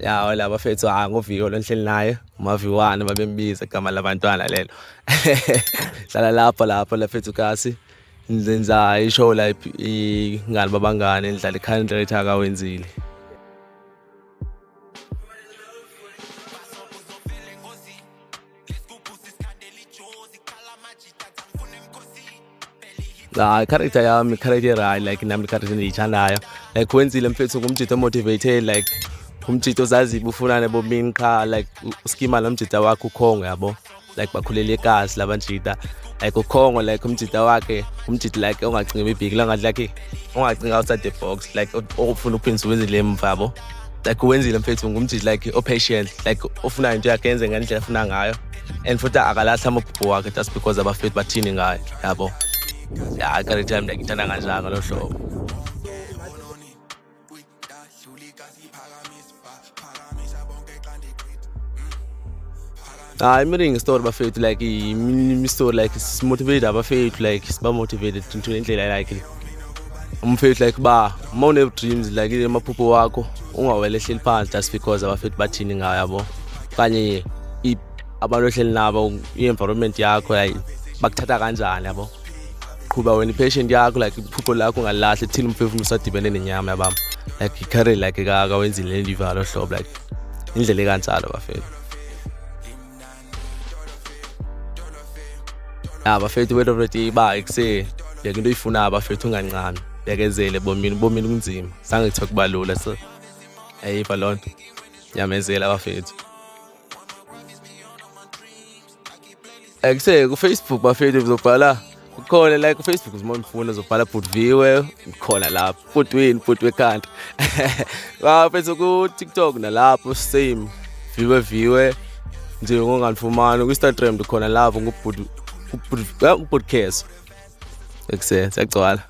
Ya la bafethu ngoViko lonhleli naye uMaviwane babembiza igama labantwana lelo. Hlala lapho lafethu kasi ngenza ishow la ingane babangane ngidlala i-country akawenzile. Character yami character like nami character engiyithandayo like wenzile mfethu ngumjito motivated like umjito ozaziyo ufunana bomini qha like uskima nomjita wakhe ukhongo yabo like bakhulele ekasi labanjita like ukhongo like umjita wakhe umjito like ongacinga ibhiki langathi like ongacinga outside the box like ofuna ukuphindisa wenzile emva yabo like wenzile mfethu ngumjito like patient like ofuna into yakhe yenze ngendlela afuna ngayo and futhi akalahla amaphupho wakhe just because abafethu bathini ngayo yabo. Ya character yami ngiyithanda kanjalo lo hlobo. Imiring story bafethu like story like motivate abafethu like siba motivated into indlela like umfethu like ba mawune dreams like amaphupho wakho ungawele ehleli phansi just because abafethu bathini ngayo yabo kanye abantu ohleli nabo i-environment yakho like bakuthatha kanjani yabo. Kuba when patient yakho like iphupho lakho ungalahla thina umphefumulo usadibene nenyama yabami like i-career like akawenzile lendivalo hlobo like indlela ekanjalo bafethu. Bafethu wait already ba ekuse yeke into oyifuna abafethu ungancane bekezele bomini kunzima sange kuthiwa kubalula so ayiva lonto yamezela abafethu. Ekuse ku Facebook bafethu uzobhala ukhona like ku Facebook uzimfuna uzobhala Putviwe ukhona lapho Putwe country. Bafethu ku TikTok nalapho same viwe nje ngonganifumana ku Instagram khona lapho ngupodcast ekuse siyagcwala.